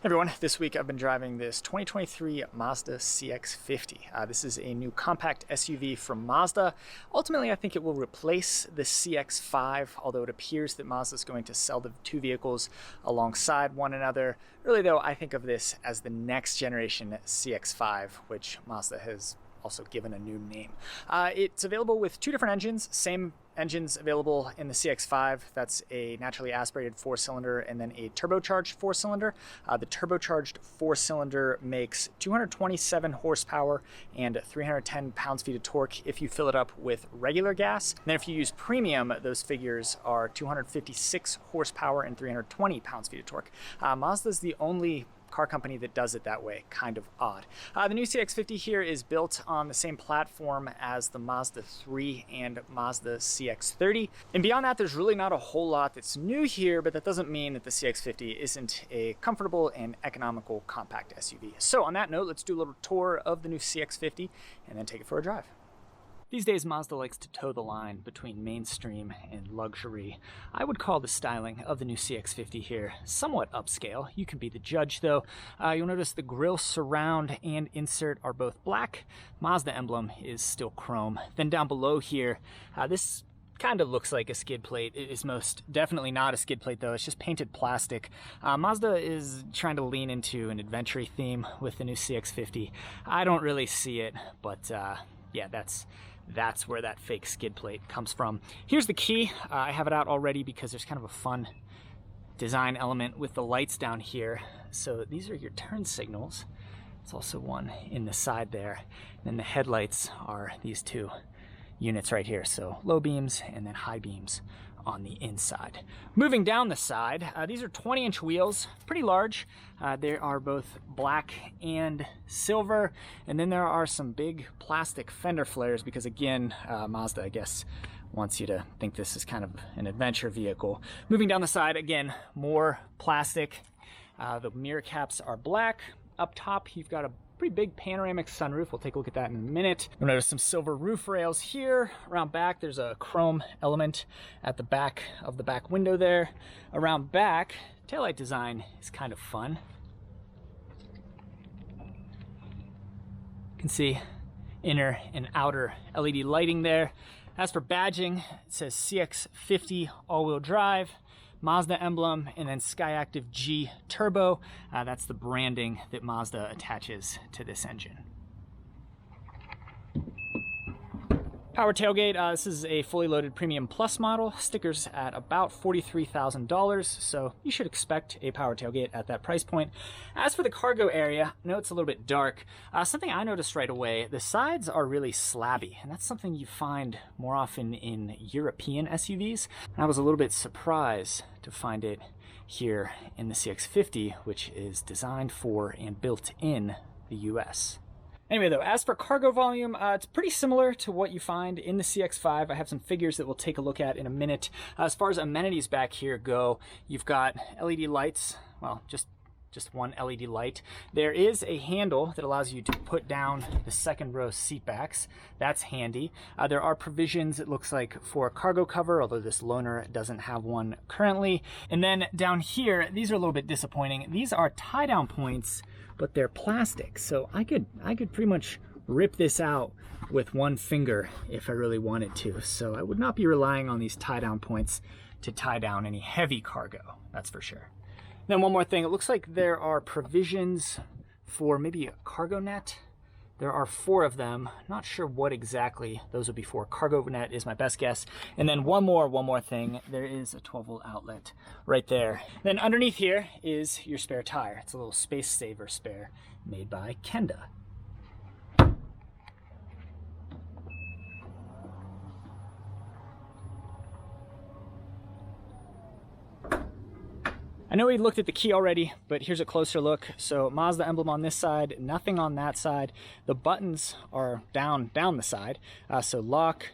Hey everyone, this week I've been driving this 2023 Mazda CX-50. This is a new compact SUV from Mazda. Ultimately, I think it will replace the CX-5, although it appears that Mazda is going to sell the two vehicles alongside one another. Really though, I think of this as the next generation CX-5, which Mazda has also given a new name. It's available with two different engines, same engines available in the CX-5. That's a naturally aspirated 4-cylinder and then a turbocharged 4-cylinder. The turbocharged 4-cylinder makes 227 horsepower and 310 pounds-feet of torque if you fill it up with regular gas. And then if you use premium, those figures are 256 horsepower and 320 pounds-feet of torque. Mazda's the only car company that does it that way. Kind of odd. The new CX-50 here is built on the same platform as the Mazda 3 and Mazda CX-30. And beyond that, there's really not a whole lot that's new here, but that doesn't mean that the CX-50 isn't a comfortable and economical compact SUV. So on that note, let's do a little tour of the new CX-50 and then take it for a drive. These days, Mazda likes to toe the line between mainstream and luxury. I would call the styling of the new CX-50 here somewhat upscale. You can be the judge, though. You'll notice the grille surround and insert are both black. Mazda emblem is still chrome. Then down below here, this kind of looks like a skid plate. It is most definitely not a skid plate, though. It's just painted plastic. Mazda is trying to lean into an adventure theme with the new CX-50. I don't really see it, but yeah, that's where that fake skid plate comes from. Here's the key. I have it out already because there's kind of a fun design element with the lights down here. So these are your turn signals. There's also one in the side there. And then the headlights are these two units right here. So low beams and then high beams on the inside. Moving down the side, these are 20-inch wheels, pretty large. They are both black and silver, and then there are some big plastic fender flares because, again, Mazda, I guess, wants you to think this is kind of an adventure vehicle. Moving down the side, again, more plastic. The mirror caps are black. Up top, you've got a pretty big panoramic sunroof. We'll take a look at that in a minute. You'll notice some silver roof rails here. Around back, there's a chrome element at the back of the back window there. Around back, taillight design is kind of fun. You can see inner and outer LED lighting there. As for badging, it says CX-50 all-wheel drive, Mazda emblem, and then Skyactiv G Turbo. That's the branding that Mazda attaches to this engine. Power tailgate, this is a fully loaded Premium Plus model. Stickers at about $43,000, so you should expect a power tailgate at that price point. As for the cargo area, I know it's a little bit dark. Something I noticed right away, the sides are really slabby, and that's something you find more often in European SUVs. And I was a little bit surprised to find it here in the CX-50, which is designed for and built in the US. Anyway though, as for cargo volume, it's pretty similar to what you find in the CX-5. I have some figures that we'll take a look at in a minute. As far as amenities back here go, you've got LED lights, well, just one LED light. There is a handle that allows you to put down the second row seat backs. That's handy. There are provisions, it looks like, for a cargo cover, although this loaner doesn't have one currently. And then down here, these are a little bit disappointing. These are tie-down points, but they're plastic. So I could pretty much rip this out with one finger if I really wanted to. So I would not be relying on these tie-down points to tie down any heavy cargo, that's for sure. Then one more thing, it looks like there are provisions for maybe a cargo net. There are 4 of them. Not sure what exactly those would be for. Cargo net is my best guess. And then one more thing. There is a 12-volt outlet right there. Then underneath here is your spare tire. It's a little space saver spare made by Kenda. I know we looked at the key already, but here's a closer look. So Mazda emblem on this side, nothing on that side. The buttons are down the side. So lock,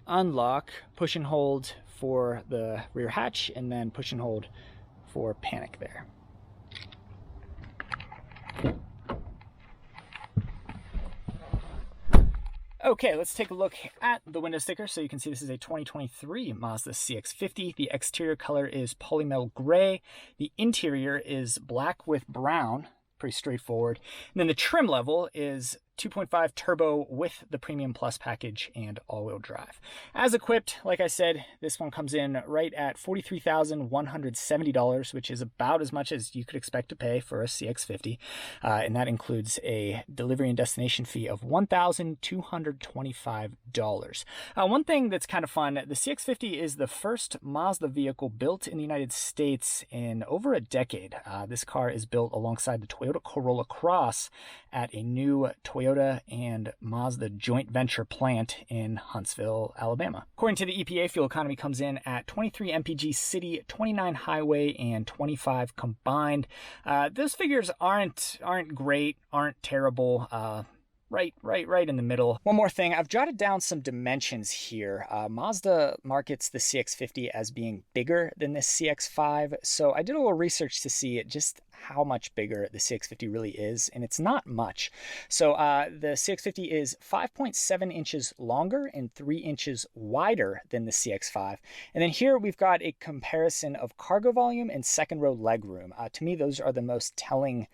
unlock, push and hold for the rear hatch, and then push and hold for panic there. Okay, let's take a look at the window sticker. So you can see this is a 2023 Mazda CX-50. The exterior color is polymel gray. The interior is black with brown. Pretty straightforward. And then the trim level is 2.5 turbo with the Premium Plus package and all-wheel drive. As equipped, like I said, this one comes in right at $43,170, which is about as much as you could expect to pay for a CX-50. And that includes a delivery and destination fee of $1,225. One thing that's kind of fun, the CX-50 is the first Mazda vehicle built in the United States in over a decade. This car is built alongside the Toyota Corolla Cross at a new Toyota and Mazda joint venture plant in Huntsville, Alabama. According to the EPA, fuel economy comes in at 23 mpg city, 29 highway, and 25 combined. Those figures aren't great, aren't terrible. Right in the middle. One more thing, I've jotted down some dimensions here. Mazda markets the CX-50 as being bigger than the CX-5, so I did a little research to see just how much bigger the CX-50 really is, and it's not much. So the CX-50 is 5.7 inches longer and 3 inches wider than the CX-5. And then here we've got a comparison of cargo volume and second row legroom. To me, those are the most telling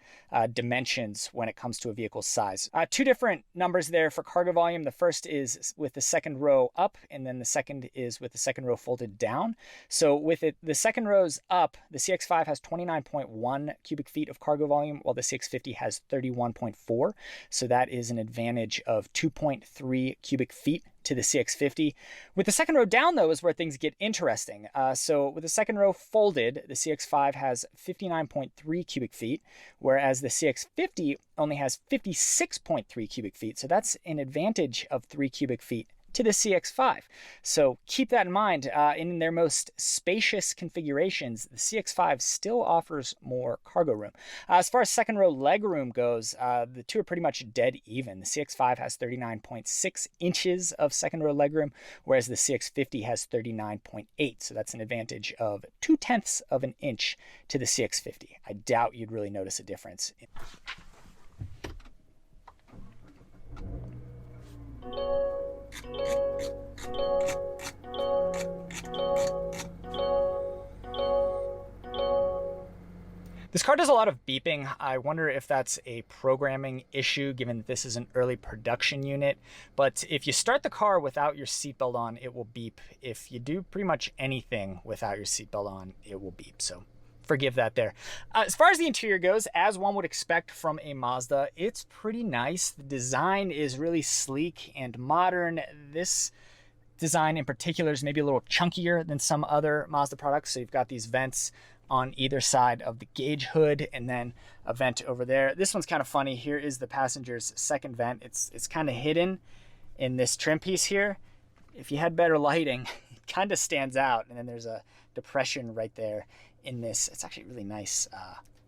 dimensions when it comes to a vehicle's size. Two different numbers there for cargo volume. The first is with the second row up, and then the second is with the second row folded down. So with it, the second row's up, the CX-5 has 29.1 cubic feet of cargo volume, while the CX-50 has 31.4. So that is an advantage of 2.3 cubic feet to the CX-50. With the second row down, though, is where things get interesting. So with the second row folded, the CX-5 has 59.3 cubic feet, whereas the CX-50 only has 56.3 cubic feet. So that's an advantage of 3 cubic feet to the CX-5. So keep that in mind. In their most spacious configurations, the CX-5 still offers more cargo room. As far as second row leg room goes, the two are pretty much dead even. The CX-5 has 39.6 inches of second row leg room, whereas the CX-50 has 39.8. So that's an advantage of 0.2 of an inch to the CX-50. I doubt you'd really notice a difference. This car does a lot of beeping. I wonder if that's a programming issue, given that this is an early production unit. But if you start the car without your seatbelt on, it will beep. If you do pretty much anything without your seatbelt on, it will beep. So forgive that there. As far as the interior goes, as one would expect from a Mazda, it's pretty nice. The design is really sleek and modern. This design in particular is maybe a little chunkier than some other Mazda products. So you've got these vents on either side of the gauge hood, and then a vent over there. This one's kind of funny. Here is the passenger's second vent. It's kind of hidden in this trim piece here. If you had better lighting, it kind of stands out. And then there's a depression right there in this. It's actually really nice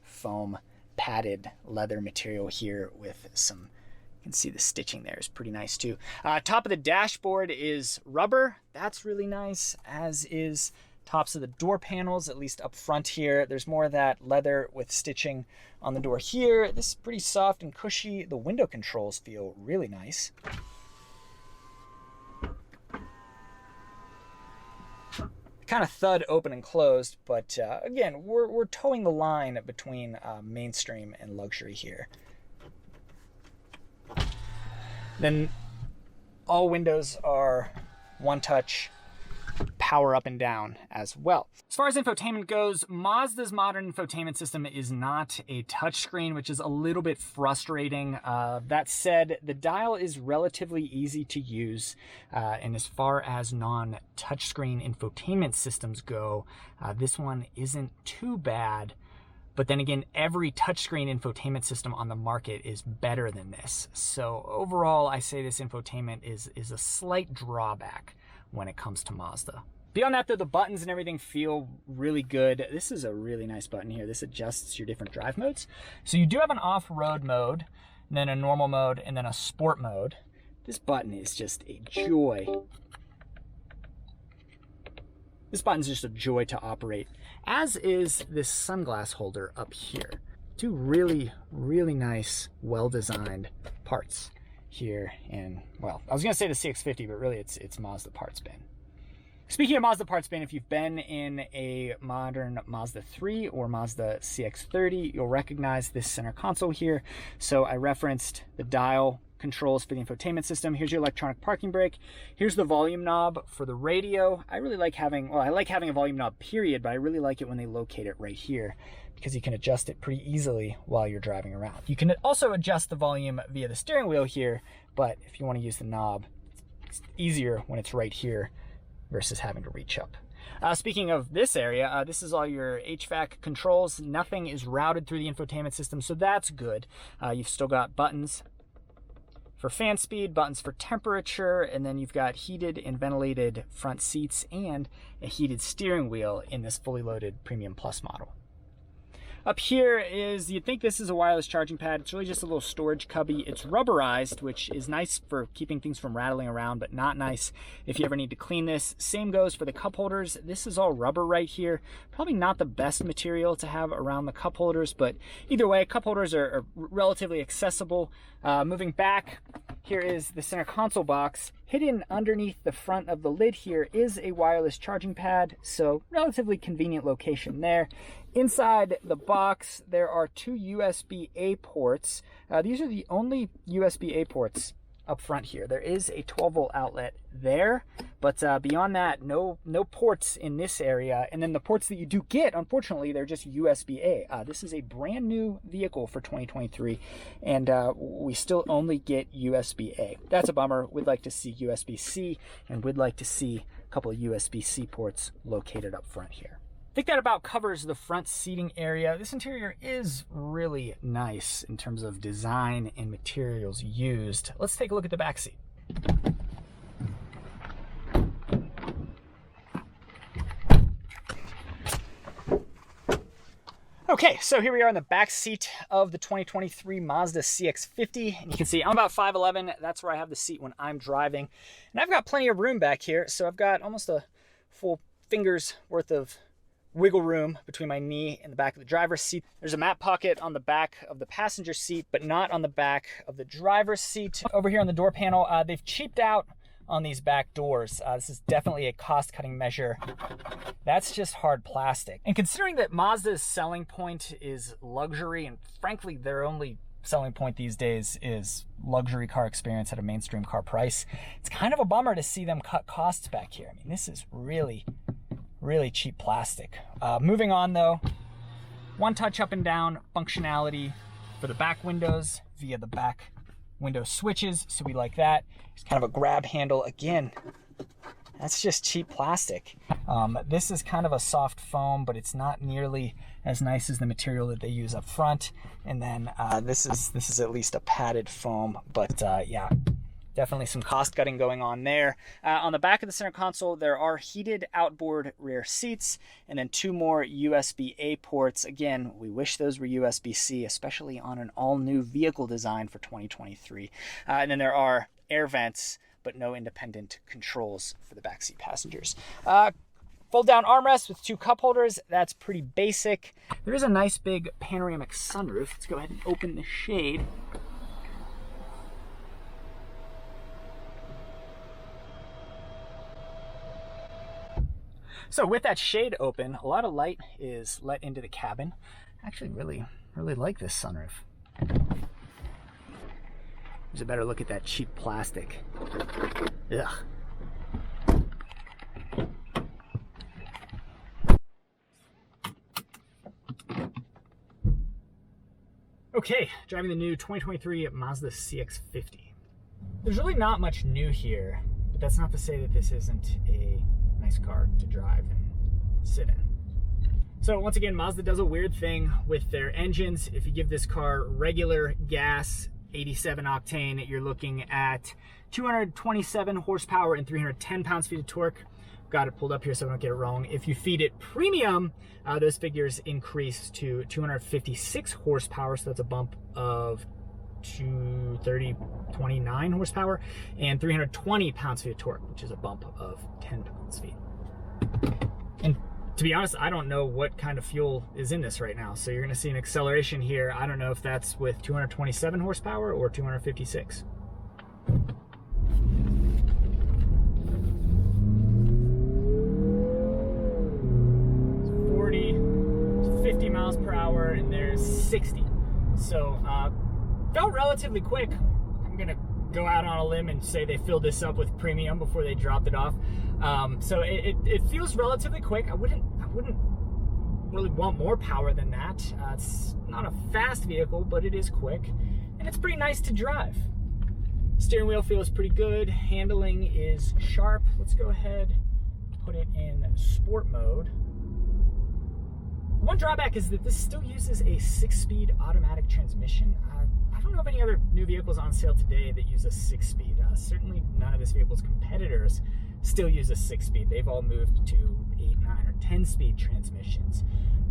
foam padded leather material here with some, you can see the stitching there is pretty nice too. Top of the dashboard is rubber. That's really nice, as is tops of the door panels, at least up front here. There's more of that leather with stitching on the door here. This is pretty soft and cushy. The window controls feel really nice. Kind of thud open and closed, but again, we're towing the line between mainstream and luxury here. Then all windows are one touch, power up and down as well. As far as infotainment goes, Mazda's modern infotainment system is not a touchscreen, which is a little bit frustrating. That said, the dial is relatively easy to use, and as far as non-touchscreen infotainment systems go, this one isn't too bad. But then again, every touchscreen infotainment system on the market is better than this. So overall, I say this infotainment is a slight drawback when it comes to Mazda. Beyond that, though, the buttons and everything feel really good. This is a really nice button here. This adjusts your different drive modes. So you do have an off-road mode, and then a normal mode, and then a sport mode. This button is just a joy. This button's just a joy to operate, as is this sunglass holder up here. Two really, really nice, well-designed parts here in, well, I was going to say the CX-50, but really it's Mazda parts bin. Speaking of Mazda parts bin, if you've been in a modern Mazda 3 or Mazda CX-30, you'll recognize this center console here. So I referenced the dial controls for the infotainment system. Here's your electronic parking brake. Here's the volume knob for the radio. I really like having, well, I like having a volume knob period, but I really like it when they locate it right here because you can adjust it pretty easily while you're driving around. You can also adjust the volume via the steering wheel here, but if you want to use the knob, it's easier when it's right here versus having to reach up. Speaking of this area, this is all your HVAC controls. Nothing is routed through the infotainment system, so that's good. You've still got buttons for fan speed, buttons for temperature, and then you've got heated and ventilated front seats and a heated steering wheel in this fully loaded Premium Plus model. Up here is, you'd think this is a wireless charging pad. It's really just a little storage cubby. It's rubberized, which is nice for keeping things from rattling around, but not nice if you ever need to clean this. Same goes for the cup holders. This is all rubber right here. Probably not the best material to have around the cup holders, but either way, cup holders are relatively accessible. Moving back, here is the center console box. Hidden underneath the front of the lid here is a wireless charging pad, so relatively convenient location there. Inside the box, there are two USB-A ports. These are the only USB-A ports up front here. There is a 12-volt outlet there, but beyond that, no ports in this area. And then the ports that you do get, unfortunately, they're just USB-A. This is a brand new vehicle for 2023, and we still only get USB-A. That's a bummer. We'd like to see USB-C, and we'd like to see a couple of USB-C ports located up front here. I think that about covers the front seating area. This interior is really nice in terms of design and materials used. Let's take a look at the back seat. Okay, so here we are in the back seat of the 2023 Mazda CX-50. And you can see I'm about 5'11". That's where I have the seat when I'm driving. And I've got plenty of room back here. So I've got almost a full finger's worth of wiggle room between my knee and the back of the driver's seat. There's a map pocket on the back of the passenger seat, but not on the back of the driver's seat. Over here on the door panel, they've cheaped out on these back doors. This is definitely a cost-cutting measure. That's just hard plastic. And considering that Mazda's selling point is luxury, and frankly, their only selling point these days is luxury car experience at a mainstream car price, it's kind of a bummer to see them cut costs back here. I mean, this is really cheap plastic. Moving on though, one touch up and down functionality for the back windows via the back window switches, so we like that. It's kind of a grab handle. Again, that's just cheap plastic. This is kind of a soft foam, but it's not nearly as nice as the material that they use up front. And then this is at least a padded foam, but yeah, definitely some cost cutting going on there. On the back of the center console, there are heated outboard rear seats and then two more USB-A ports. Again, we wish those were USB-C, especially on an all-new vehicle design for 2023. And then there are air vents, but no independent controls for the backseat passengers. Fold down armrest with two cup holders. That's pretty basic. There is a nice big panoramic sunroof. Let's go ahead and open the shade. So with that shade open, a lot of light is let into the cabin. I actually really like this sunroof. There's a better look at that cheap plastic. Ugh. Okay, driving the new 2023 Mazda CX-50. There's really not much new here, but that's not to say that this isn't a nice car to drive and sit in. So once again, Mazda does a weird thing with their engines. If you give this car regular gas, 87 octane, you're looking at 227 horsepower and 310 pounds-feet of torque. Got it pulled up here so I don't get it wrong. If you feed it premium, those figures increase to 256 horsepower, so that's a bump of 29 horsepower, and 320 pounds-feet of torque, which is a bump of 10 pounds-feet. And to be honest, I don't know what kind of fuel is in this right now. So you're gonna see an acceleration here. I don't know if that's with 227 horsepower or 256. So 40, 50 miles per hour, and there's 60. So felt relatively quick. I'm gonna go out on a limb and say they filled this up with premium before they dropped it off. So it feels relatively quick. I wouldn't really want more power than that. It's not a fast vehicle, but it is quick, and it's pretty nice to drive. Steering wheel feels pretty good. Handling is sharp. Let's go ahead and put it in sport mode. One drawback is that this still uses a 6-speed automatic transmission. I don't know of any other new vehicles on sale today that use a 6-speed. Certainly none of this vehicle's competitors still use a 6-speed. They've all moved to 8, 9, or 10-speed transmissions.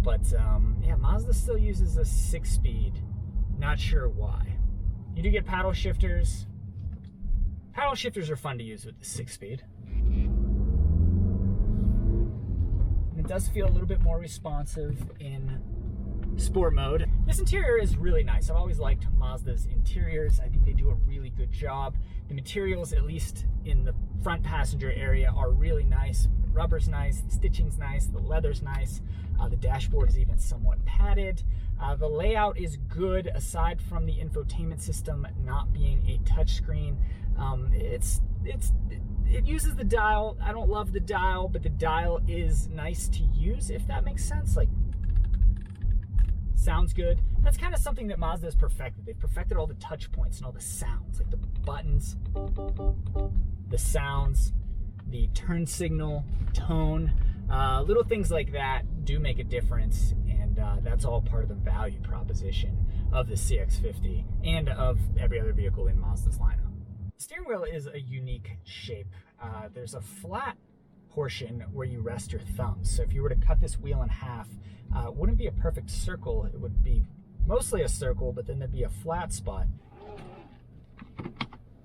But yeah, Mazda still uses a 6-speed. Not sure why. You do get paddle shifters. Paddle shifters are fun to use with the 6-speed. It does feel a little bit more responsive in sport mode. This interior is really nice. I've always liked Mazda's interiors. I think they do a really good job. The materials, at least in the front passenger area, are really nice. The rubber's nice, the stitching's nice, the leather's nice. The dashboard is even somewhat padded. The layout is good, aside from the infotainment system not being a touchscreen. It uses the dial. I don't love the dial, but the dial is nice to use, if that makes sense. Like, sounds good. That's kind of something that Mazda has perfected. They've perfected all the touch points and all the sounds, like the buttons, the sounds, the turn signal, tone, little things like that do make a difference, and that's all part of the value proposition of the CX-50 and of every other vehicle in Mazda's lineup. The steering wheel is a unique shape. There's a flat portion where you rest your thumbs. So if you were to cut this wheel in half, it wouldn't be a perfect circle. It would be mostly a circle, but then there'd be a flat spot.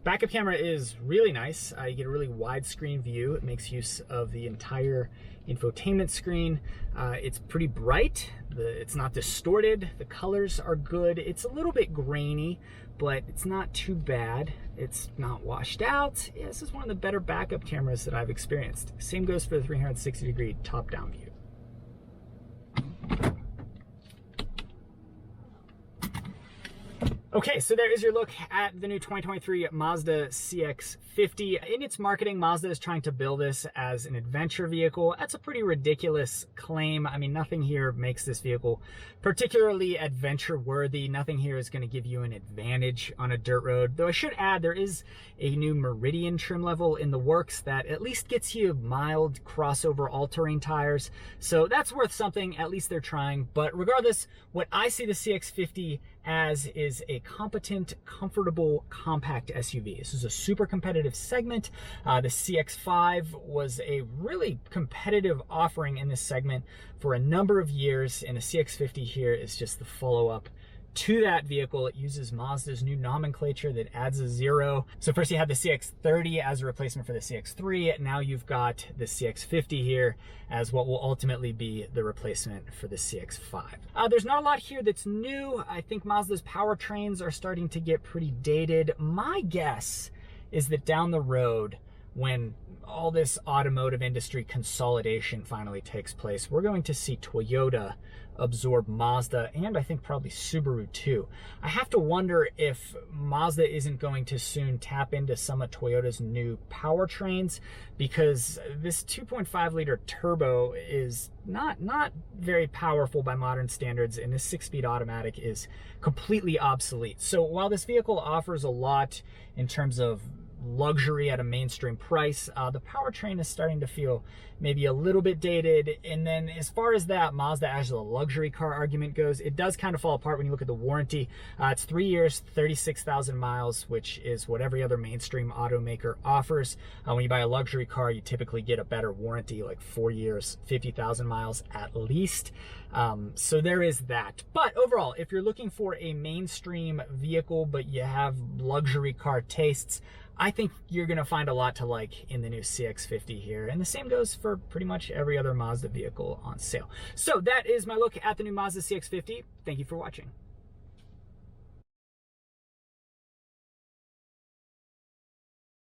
Backup camera is really nice. You get a really widescreen view. It makes use of the entire infotainment screen. It's pretty bright. It's not distorted. The colors are good. It's a little bit grainy, but it's not too bad. It's not washed out. Yeah, this is one of the better backup cameras that I've experienced. Same goes for the 360-degree top-down view. Okay, so there is your look at the new 2023 Mazda CX-50. In its marketing, Mazda is trying to bill this as an adventure vehicle. That's a pretty ridiculous claim. I mean, nothing here makes this vehicle particularly adventure-worthy. Nothing here is going to give you an advantage on a dirt road. Though I should add, there is a new Meridian trim level in the works that at least gets you mild crossover all-terrain tires. So that's worth something. At least they're trying. But regardless, what I see the CX-50 as is a competent, comfortable, compact SUV. This is a super competitive segment. The CX-5 was a really competitive offering in this segment for a number of years, and the CX-50 here is just the follow-up to that vehicle. It uses Mazda's new nomenclature that adds a 0. So first you had the CX-30 as a replacement for the CX-3. Now you've got the CX-50 here as what will ultimately be the replacement for the CX-5. There's not a lot here that's new. I think Mazda's powertrains are starting to get pretty dated. My guess is that down the road, when all this automotive industry consolidation finally takes place, we're going to see Toyota absorb Mazda, and I think probably Subaru too. I have to wonder if Mazda isn't going to soon tap into some of Toyota's new powertrains, because this 2.5 liter turbo is not very powerful by modern standards, and this 6-speed automatic is completely obsolete. So while this vehicle offers a lot in terms of luxury at a mainstream price, the powertrain is starting to feel maybe a little bit dated. And then as far as that Mazda as a luxury car argument goes, it does kind of fall apart when you look at the warranty. It's 3 years, 36,000 miles, which is what every other mainstream automaker offers. When you buy a luxury car, you typically get a better warranty, like 4 years, 50,000 miles at least. So there is that. But overall, if you're looking for a mainstream vehicle, but you have luxury car tastes, I think you're going to find a lot to like in the new CX-50 here. And the same goes for pretty much every other Mazda vehicle on sale. So that is my look at the new Mazda CX-50. Thank you for watching.